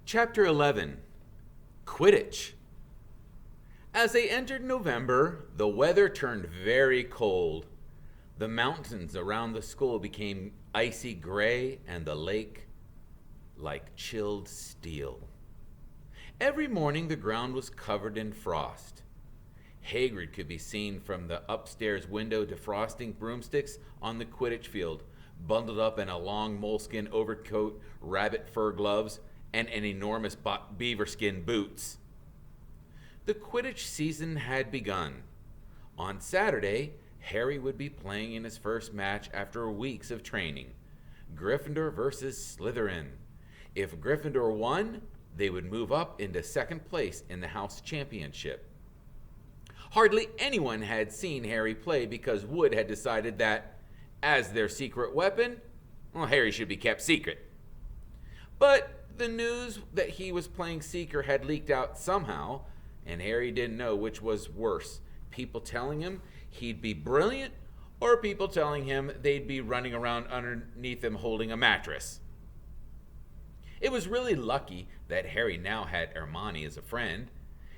Chapter 11, Quidditch. As they entered November, the weather turned very cold. The mountains around the school became icy gray and the lake like chilled steel. Every morning the ground was covered in frost. Hagrid could be seen from the upstairs window defrosting broomsticks on the Quidditch field, bundled up in a long moleskin overcoat, rabbit fur gloves, and an enormous beaver skin boots. The Quidditch season had begun. On Saturday, Harry would be playing in his first match after weeks of training. Gryffindor versus Slytherin. If Gryffindor won, they would move up into second place in the house championship. Hardly anyone had seen Harry play because Wood had decided that, as their secret weapon, Harry should be kept secret. But the news that he was playing Seeker had leaked out somehow, and Harry didn't know which was worse, people telling him he'd be brilliant or people telling him they'd be running around underneath him holding a mattress. It was really lucky that Harry now had Hermione as a friend.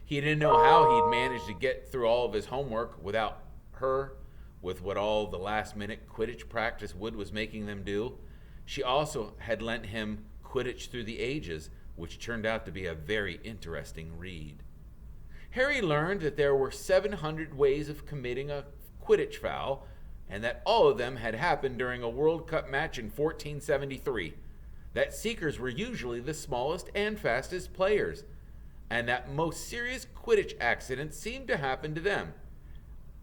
He didn't know how he'd managed to get through all of his homework without her, with what all the last-minute Quidditch practice Wood was making them do. She also had lent him Quidditch Through the Ages, which turned out to be a very interesting read. Harry learned that there were 700 ways of committing a Quidditch foul, and that all of them had happened during a World Cup match in 1473, that Seekers were usually the smallest and fastest players, and that most serious Quidditch accidents seemed to happen to them,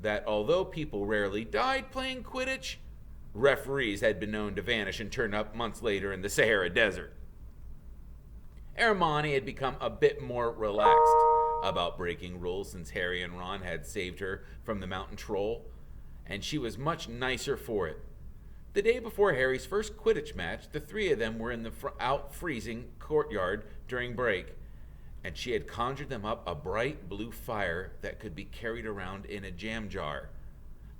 that although people rarely died playing Quidditch, referees had been known to vanish and turn up months later in the Sahara Desert. Hermione had become a bit more relaxed about breaking rules since Harry and Ron had saved her from the mountain troll, and she was much nicer for it. The day before Harry's first Quidditch match, the three of them were in the out-freezing courtyard during break, and she had conjured them up a bright blue fire that could be carried around in a jam jar.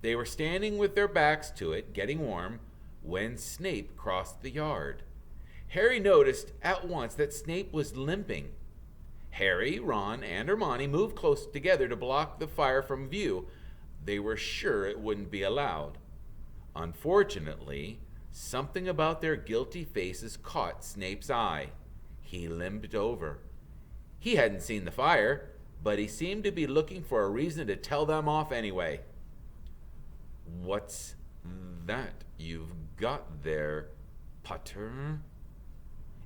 They were standing with their backs to it, getting warm, when Snape crossed the yard. Harry noticed at once that Snape was limping. Harry, Ron, and Hermione moved close together to block the fire from view. They were sure it wouldn't be allowed. Unfortunately, something about their guilty faces caught Snape's eye. He limped over. He hadn't seen the fire, but he seemed to be looking for a reason to tell them off anyway. "What's that you've got there, Potter?"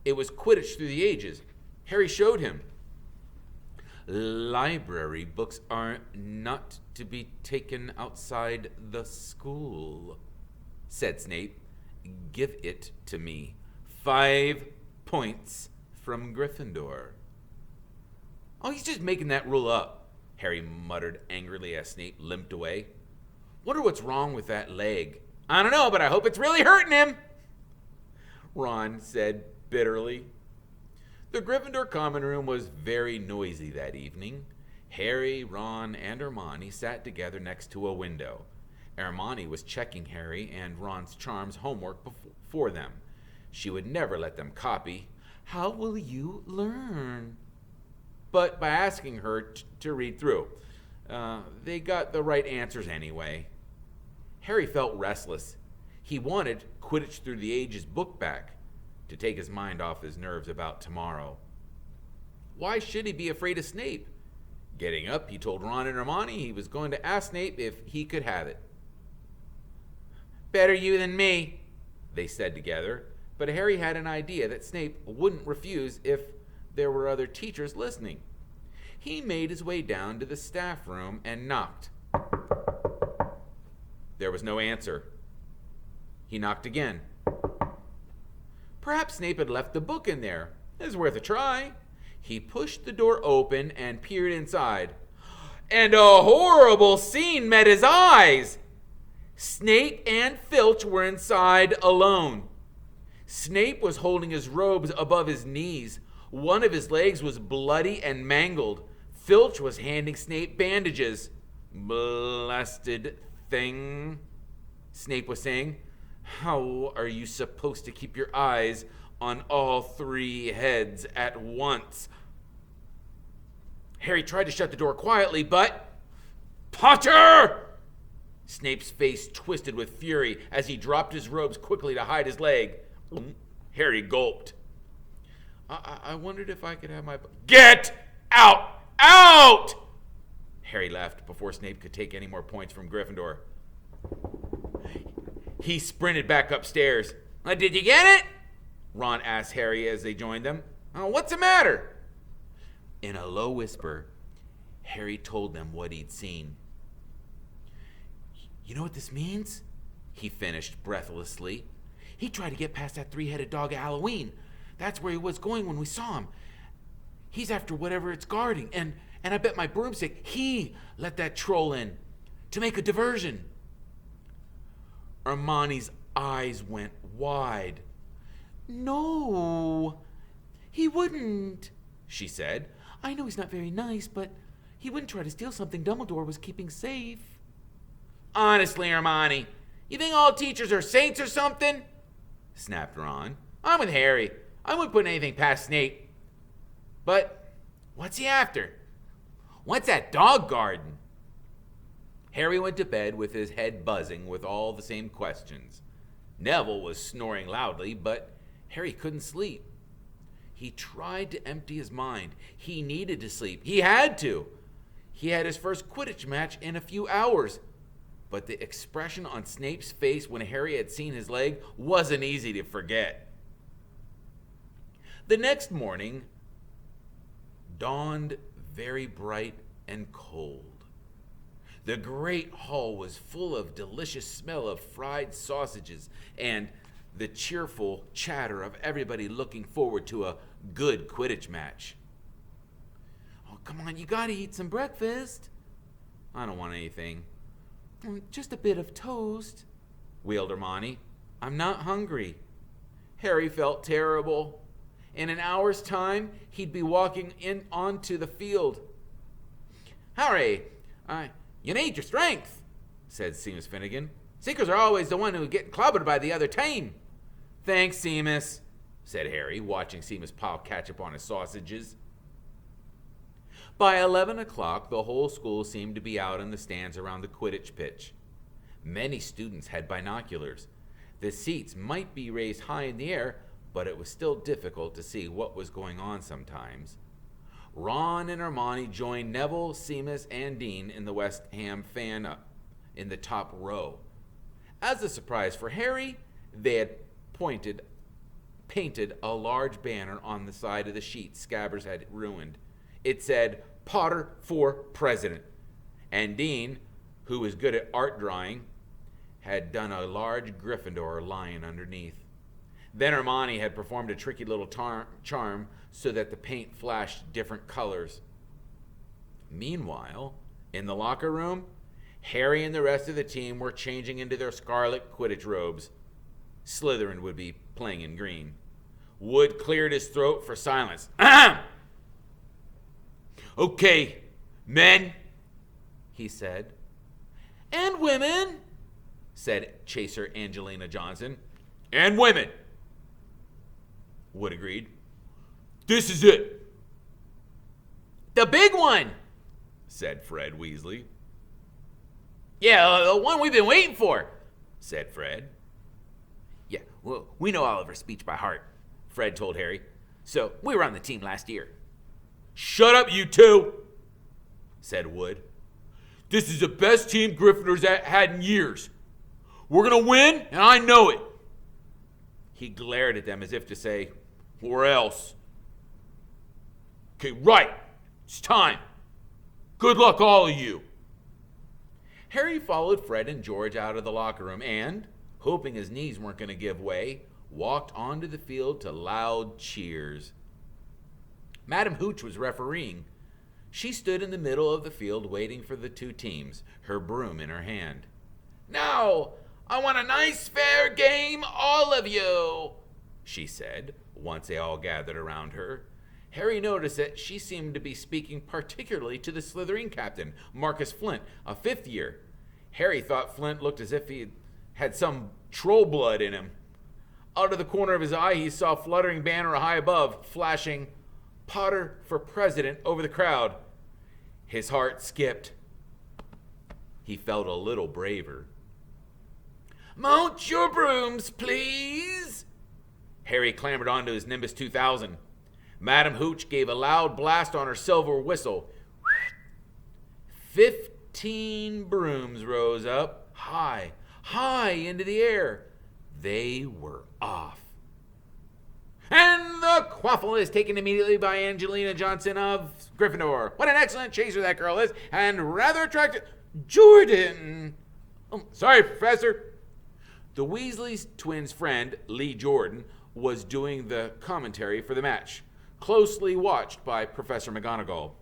It was Quidditch Through the Ages. Harry showed him. "Library books are not to be taken outside the school," said Snape. "Give it to me. 5 points from Gryffindor." "Oh, he's just making that rule up," Harry muttered angrily as Snape limped away. "Wonder what's wrong with that leg." "I don't know, but I hope it's really hurting him," Ron said bitterly. The Gryffindor common room was very noisy that evening. Harry, Ron, and Hermione sat together next to a window. Hermione was checking Harry and Ron's charms homework for them. She would never let them copy. "How will you learn?" But by asking her to read through, they got the right answers anyway. Harry felt restless. He wanted Quidditch Through the Ages book back, to take his mind off his nerves about tomorrow. Why should he be afraid of Snape? Getting up, he told Ron and Hermione he was going to ask Snape if he could have it. "Better you than me," they said together, but Harry had an idea that Snape wouldn't refuse if there were other teachers listening. He made his way down to the staff room and knocked. There was no answer. He knocked again. Perhaps Snape had left the book in there. It was worth a try. He pushed the door open and peered inside. And a horrible scene met his eyes. Snape and Filch were inside alone. Snape was holding his robes above his knees. One of his legs was bloody and mangled. Filch was handing Snape bandages. "Blasted thing," Snape was saying. "How are you supposed to keep your eyes on all three heads at once. Harry tried to shut the door quietly, but... Potter! Snape's face twisted with fury as he dropped his robes quickly to hide his leg. Harry gulped. I wondered if I could have my... Get out! Out! Harry left before Snape could take any more points from Gryffindor. He sprinted back upstairs. Did you get it? Ron asked Harry as they joined them. What's the matter? In a low whisper, Harry told them what he'd seen. You know what this means? He finished breathlessly. He tried to get past that three-headed dog at Halloween. That's where he was going when we saw him. He's after whatever it's guarding, and I bet my broomstick, he let that troll in to make a diversion. Hermione's eyes went wide. No, he wouldn't, she said. I know he's not very nice, but he wouldn't try to steal something Dumbledore was keeping safe. Honestly, Hermione, you think all teachers are saints or something? Snapped Ron. I'm with Harry. I wouldn't put anything past Snape. But what's he after? What's that dog garden? Harry went to bed with his head buzzing with all the same questions. Neville was snoring loudly, but Harry couldn't sleep. He tried to empty his mind. He needed to sleep. He had to. He had his first Quidditch match in a few hours. But the expression on Snape's face when Harry had seen his leg wasn't easy to forget. The next morning dawned very bright and cold. The great hall was full of delicious smell of fried sausages and the cheerful chatter of everybody looking forward to a good Quidditch match. Oh, come on, you gotta eat some breakfast. I don't want anything. Just a bit of toast, wailed Hermione. I'm not hungry. Harry felt terrible. In an hour's time, he'd be walking in onto the field. Harry, you need your strength, said Seamus Finnegan. Seekers are always the one who get clobbered by the other team. Thanks, Seamus, said Harry, watching Seamus pile ketchup on his sausages. By 11 o'clock, the whole school seemed to be out in the stands around the Quidditch pitch. Many students had binoculars. The seats might be raised high in the air, but it was still difficult to see what was going on sometimes. Ron and Hermione joined Neville, Seamus, and Dean in the West Ham fan up in the top row. As a surprise for Harry, they had painted a large banner on the side of the sheet Scabbers had ruined. It said, Potter for President. And Dean, who was good at art drawing, had done a large Gryffindor lion underneath. Then Hermione had performed a tricky little charm so that the paint flashed different colors. Meanwhile, in the locker room, Harry and the rest of the team were changing into their scarlet Quidditch robes. Slytherin would be playing in green. Wood cleared his throat for silence. Ahem! Okay, men, he said. And women, said Chaser Angelina Johnson. And women, Wood agreed. This is it. The big one, said Fred Weasley. Yeah, the one we've been waiting for, said Fred. Yeah, well, we know Oliver's speech by heart, Fred told Harry. So we were on the team last year. Shut up, you two, said Wood. This is the best team Gryffindor's had in years. We're going to win, and I know it. He glared at them as if to say, or else. Okay, right. It's time. Good luck, all of you. Harry followed Fred and George out of the locker room and, hoping his knees weren't going to give way, walked onto the field to loud cheers. Madam Hooch was refereeing. She stood in the middle of the field waiting for the two teams, her broom in her hand. Now, I want a nice fair game, all of you, she said, once they all gathered around her. Harry noticed that she seemed to be speaking particularly to the Slytherin captain, Marcus Flint, a fifth year. Harry thought Flint looked as if he had some troll blood in him. Out of the corner of his eye, he saw a fluttering banner high above, flashing "Potter for President" over the crowd. His heart skipped. He felt a little braver. "Mount your brooms, please." Harry clambered onto his Nimbus 2000. Madame Hooch gave a loud blast on her silver whistle. 15 brooms rose up, high into the air. They were off. And the quaffle is taken immediately by Angelina Johnson of Gryffindor. What an excellent chaser that girl is, and rather attractive. Jordan! Oh, sorry, Professor. The Weasley twins' friend, Lee Jordan, was doing the commentary for the match, closely watched by Professor McGonagall.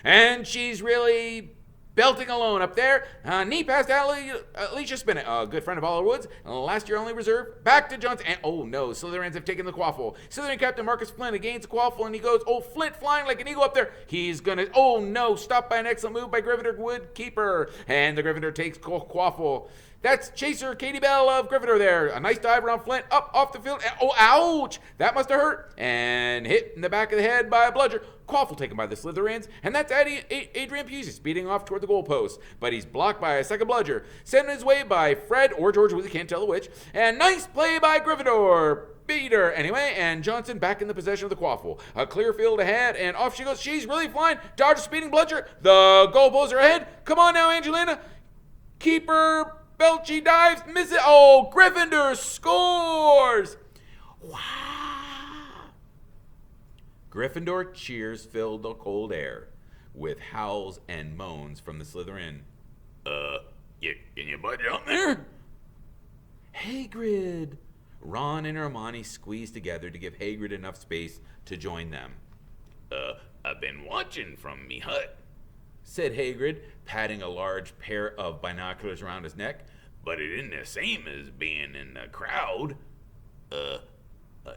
And she's really belting alone up there. Knee past Alicia Spinnet, a good friend of Oliver Wood's, last year only reserve. Back to Johnson. And oh no, Slytherins have taken the quaffle. Slytherin Captain Marcus Flint gains the quaffle, and he goes, oh, Flint flying like an eagle up there. He's gonna, oh no, stopped by an excellent move by Gryffindor Woodkeeper. And the Gryffindor takes quaffle. That's Chaser Katie Bell of Gryffindor there. A nice dive around Flint, up off the field. And, oh, ouch! That must have hurt. And hit in the back of the head by a bludger. Quaffle taken by the Slytherins. And that's Adrian Pusey speeding off toward the goalpost. But he's blocked by a second bludger. Sent his way by Fred or George Weasley, can't tell which. And nice play by Gryffindor. Beater. Anyway, and Johnson back in the possession of the quaffle. A clear field ahead, and off she goes. She's really flying. Dodge a speeding bludger. The goalposts are ahead. Come on now, Angelina. Keeper Belchy dives, misses. Oh, Gryffindor scores! Wow! Gryffindor cheers filled the cold air with howls and moans from the Slytherin. Can you budge out there? Hagrid! Ron and Hermione squeezed together to give Hagrid enough space to join them. I've been watching from me hut, said Hagrid, patting a large pair of binoculars around his neck. But it isn't the same as being in the crowd.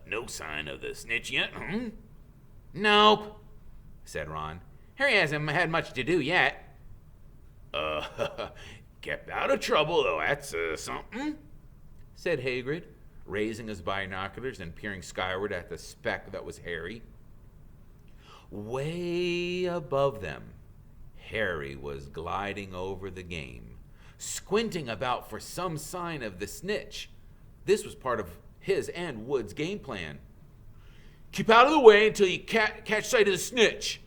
No sign of the snitch yet, huh? Nope, said Ron. Harry hasn't had much to do yet. Kept out of trouble, though, that's something, said Hagrid, raising his binoculars and peering skyward at the speck that was Harry. Way above them, Harry was gliding over the game, squinting about for some sign of the snitch. This was part of his and Wood's game plan. Keep out of the way until you catch sight of the snitch,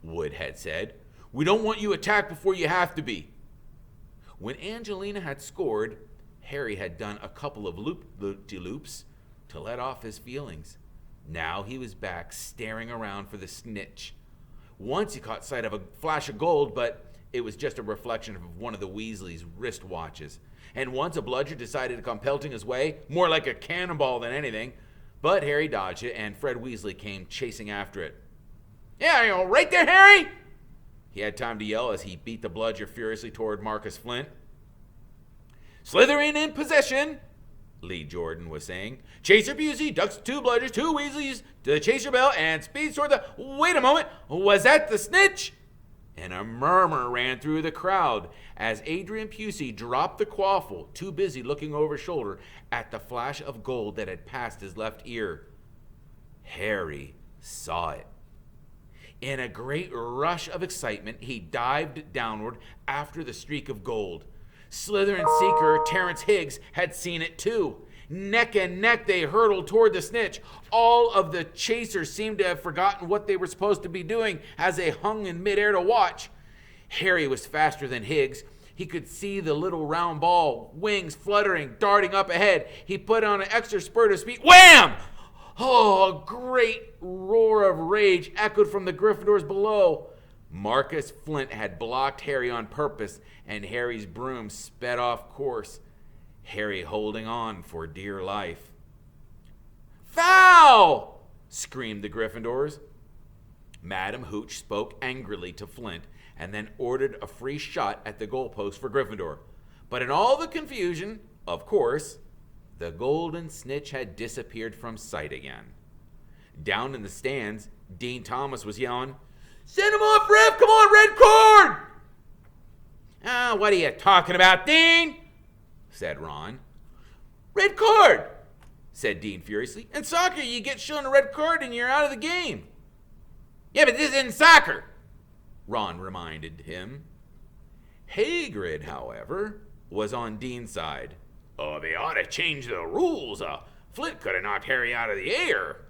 Wood had said. We don't want you attacked before you have to be. When Angelina had scored, Harry had done a couple of loop-de-loops to let off his feelings. Now he was back staring around for the snitch. Once he caught sight of a flash of gold, but it was just a reflection of one of the Weasleys' wristwatches. And once a bludger decided to come pelting his way, more like a cannonball than anything. But Harry dodged it, and Fred Weasley came chasing after it. Yeah, right there, Harry! He had time to yell as he beat the bludger furiously toward Marcus Flint. Slytherin in possession, Lee Jordan was saying. Chaser Busey ducks two bludgers, two Weasleys to the Chaser Bell, and speeds toward the... Wait a moment, was that the snitch? And a murmur ran through the crowd as Adrian Pusey dropped the quaffle, too busy looking over his shoulder at the flash of gold that had passed his left ear. Harry saw it. In a great rush of excitement, he dived downward after the streak of gold. Slytherin seeker Terrence Higgs had seen it too. Neck and neck, they hurtled toward the snitch. All of the chasers seemed to have forgotten what they were supposed to be doing as they hung in midair to watch. Harry was faster than Higgs. He could see the little round ball, wings fluttering, darting up ahead. He put on an extra spurt of speed. Wham! Oh, a great roar of rage echoed from the Gryffindors below. Marcus Flint had blocked Harry on purpose, and Harry's broom sped off course. Harry holding on for dear life. Foul! Screamed the Gryffindors. Madame Hooch spoke angrily to Flint and then ordered a free shot at the goalpost for Gryffindor. But in all the confusion, of course, the golden snitch had disappeared from sight again. Down in the stands, Dean Thomas was yelling, Send him off, ref! Come on, red card! What are you talking about, Dean? Said Ron. Red card! said Dean furiously. In soccer, you get shown a red card and you're out of the game. Yeah, but this isn't soccer, Ron reminded him. Hagrid, however, was on Dean's side. Oh, they ought to change the rules. Flint could have knocked Harry out of the air.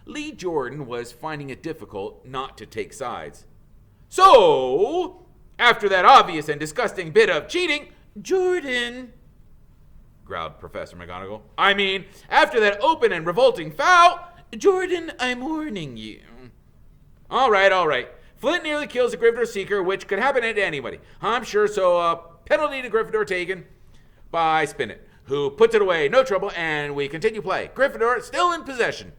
Lee Jordan was finding it difficult not to take sides. So, after that obvious and disgusting bit of cheating, Jordan, growled Professor McGonagall. I mean, after that open and revolting foul, Jordan, I'm warning you. All right. Flint nearly kills a Gryffindor Seeker, which could happen to anybody. I'm sure, so penalty to Gryffindor taken by Spinnet, who puts it away, no trouble, and we continue play. Gryffindor still in possession.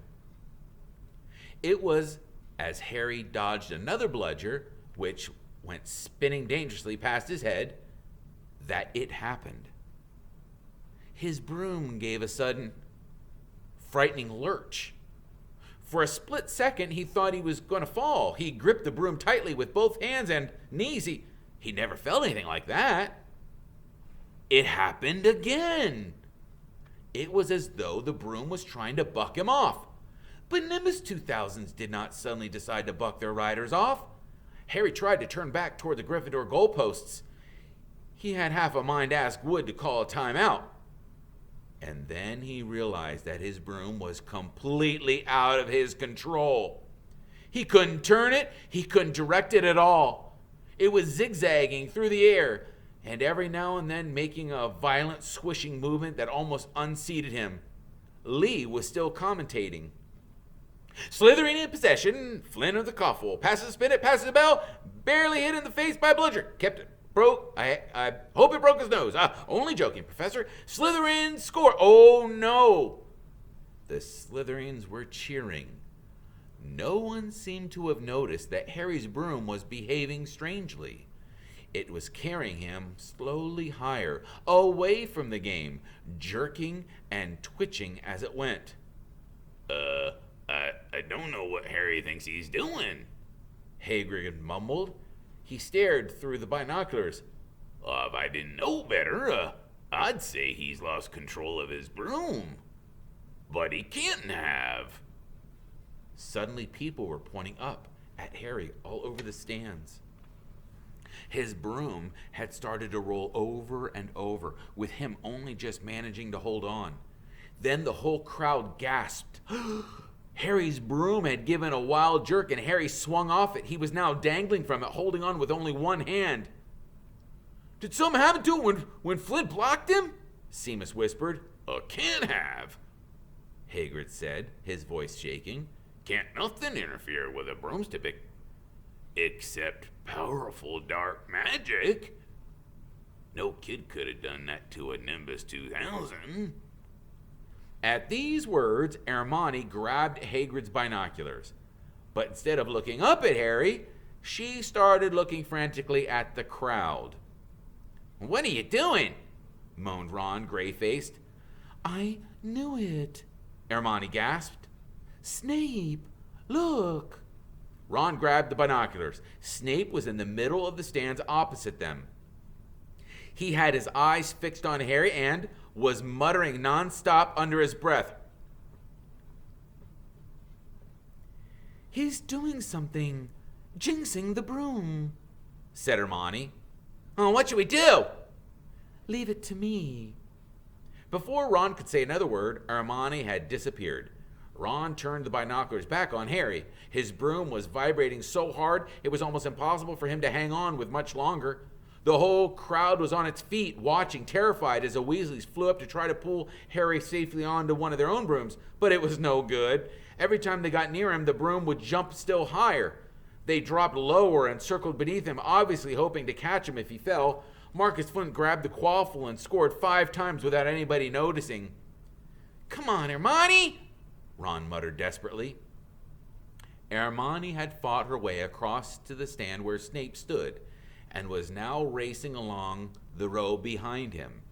It was as Harry dodged another bludger, which went spinning dangerously past his head, that it happened. His broom gave a sudden, frightening lurch. For a split second, he thought he was going to fall. He gripped the broom tightly with both hands and knees. He never felt anything like that. It happened again. It was as though the broom was trying to buck him off. But Nimbus 2000s did not suddenly decide to buck their riders off. Harry tried to turn back toward the Gryffindor goalposts. He had half a mind to ask Wood to call a timeout. And then he realized that his broom was completely out of his control. He couldn't turn it. He couldn't direct it at all. It was zigzagging through the air, and every now and then making a violent swishing movement that almost unseated him. Lee was still commentating. Slithering in possession, Flynn of the Coffle. Passes Spinnet, passes the bell, barely hit in the face by Bludger. Kept it. Broke. I hope it broke his nose. Only joking, Professor. Slytherin score. Oh, no. The Slytherins were cheering. No one seemed to have noticed that Harry's broom was behaving strangely. It was carrying him slowly higher, away from the game, jerking and twitching as it went. I don't know what Harry thinks he's doing, Hagrid mumbled. He stared through the binoculars. If I didn't know better, I'd say he's lost control of his broom. But he can't have. Suddenly, people were pointing up at Harry all over the stands. His broom had started to roll over and over, with him only just managing to hold on. Then the whole crowd gasped. Harry's broom had given a wild jerk, and Harry swung off it. He was now dangling from it, holding on with only one hand. Did something happen to it when Flint blocked him? Seamus whispered. Can't have, Hagrid said, his voice shaking. Can't nothing interfere with a broomstick except powerful dark magic. No kid could have done that to a Nimbus 2000. At these words, Hermione grabbed Hagrid's binoculars. But instead of looking up at Harry, she started looking frantically at the crowd. What are you doing? Moaned Ron, gray-faced. I knew it, Hermione gasped. Snape, look. Ron grabbed the binoculars. Snape was in the middle of the stands opposite them. He had his eyes fixed on Harry and was muttering nonstop under his breath. He's doing something, jinxing the broom, said Hermione. Oh, what should we do? Leave it to me. Before Ron could say another word, Hermione had disappeared. Ron turned the binoculars back on Harry. His broom was vibrating so hard it was almost impossible for him to hang on with much longer. The whole crowd was on its feet, watching, terrified, as the Weasleys flew up to try to pull Harry safely onto one of their own brooms. But it was no good. Every time they got near him, the broom would jump still higher. They dropped lower and circled beneath him, obviously hoping to catch him if he fell. Marcus Flint grabbed the quaffle and scored 5 times without anybody noticing. Come on, Hermione, Ron muttered desperately. Hermione had fought her way across to the stand where Snape stood, and was now racing along the row behind him.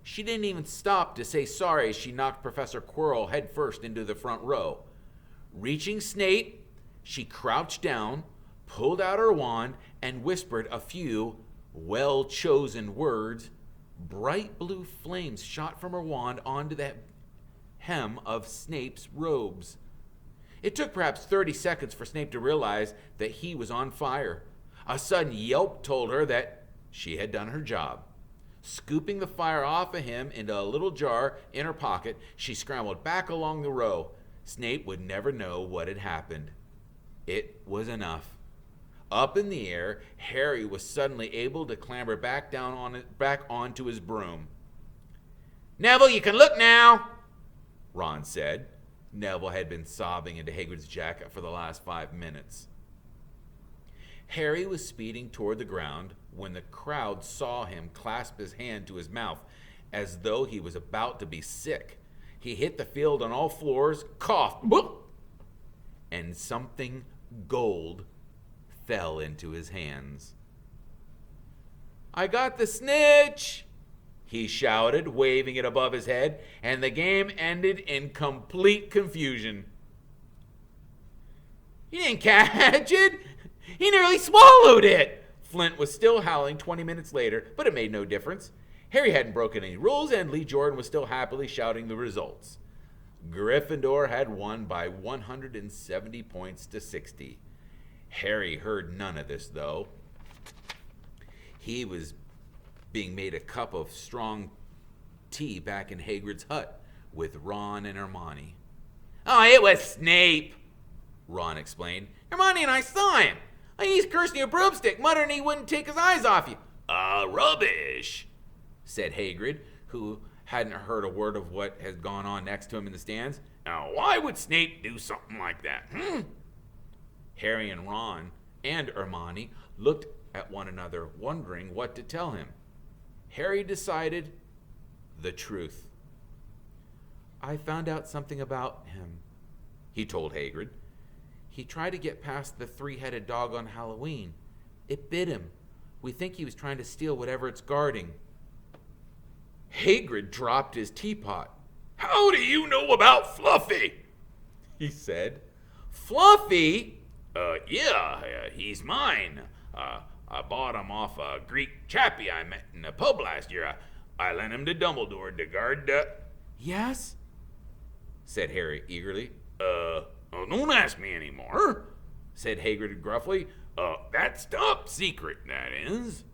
She didn't even stop to say sorry as she knocked Professor Quirrell headfirst into the front row. Reaching Snape, she crouched down, pulled out her wand, and whispered a few well-chosen words. Bright blue flames shot from her wand onto that hem of Snape's robes. It took perhaps 30 seconds for Snape to realize that he was on fire. A sudden yelp told her that she had done her job. Scooping the fire off of him into a little jar in her pocket, she scrambled back along the row. Snape would never know what had happened. It was enough. Up in the air, Harry was suddenly able to clamber back onto his broom. "Neville, you can look now," Ron said. Neville had been sobbing into Hagrid's jacket for the last 5 minutes. Harry was speeding toward the ground when the crowd saw him clasp his hand to his mouth as though he was about to be sick. He hit the field on all fours, coughed, and something gold fell into his hands. "I got the snitch!" he shouted, waving it above his head, and the game ended in complete confusion. "He didn't catch it! He nearly swallowed it!" Flint was still howling 20 minutes later, but it made no difference. Harry hadn't broken any rules, and Lee Jordan was still happily shouting the results. Gryffindor had won by 170 points to 60. Harry heard none of this, though. He was being made a cup of strong tea back in Hagrid's hut with Ron and Hermione. "Oh, it was Snape," Ron explained. "Hermione and I saw him. He's cursing your broomstick, muttering he wouldn't take his eyes off you." Rubbish," said Hagrid, who hadn't heard a word of what had gone on next to him in the stands. "Now, why would Snape do something like that?" Harry and Ron and Hermione looked at one another, wondering what to tell him. Harry decided the truth. "I found out something about him," he told Hagrid. "He tried to get past the three-headed dog on Halloween. It bit him. We think he was trying to steal whatever it's guarding." Hagrid dropped his teapot. "How do you know about Fluffy?" he said. "Fluffy?" Yeah, he's mine. I bought him off a Greek chappie I met in a pub last year. I lent him to Dumbledore to guard the..." "Yes?" said Harry eagerly. Don't ask me anymore," said Hagrid gruffly. That's top secret, that is."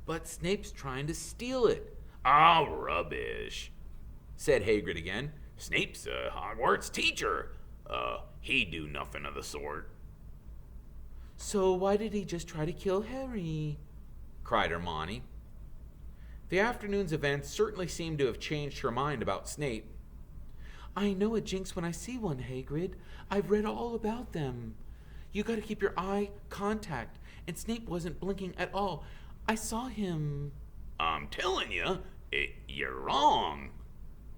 "But Snape's trying to steal it." "Oh, rubbish," said Hagrid again. "Snape's a Hogwarts teacher. He'd do nothing of the sort." "So why did he just try to kill Harry?" cried Hermione. The afternoon's events certainly seemed to have changed her mind about Snape. "I know a jinx when I see one, Hagrid. I've read all about them. You got to keep your eye contact, and Snape wasn't blinking at all. I saw him." "I'm telling you, you're wrong,"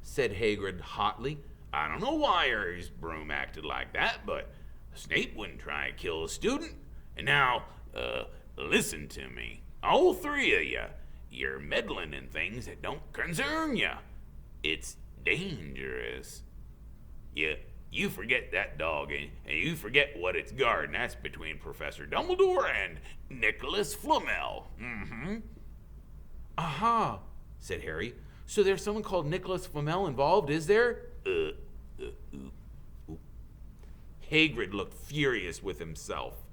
said Hagrid hotly. "I don't know why Harry's broom acted like that, but Snape wouldn't try to kill a student. And now, listen to me. All three of you, you're meddling in things that don't concern you. It's dangerous. You forget that dog, and you forget what it's guarding. That's between Professor Dumbledore and Nicholas Flamel." "Aha," said Harry. "So there's someone called Nicholas Flamel involved, is there?" Hagrid looked furious with himself.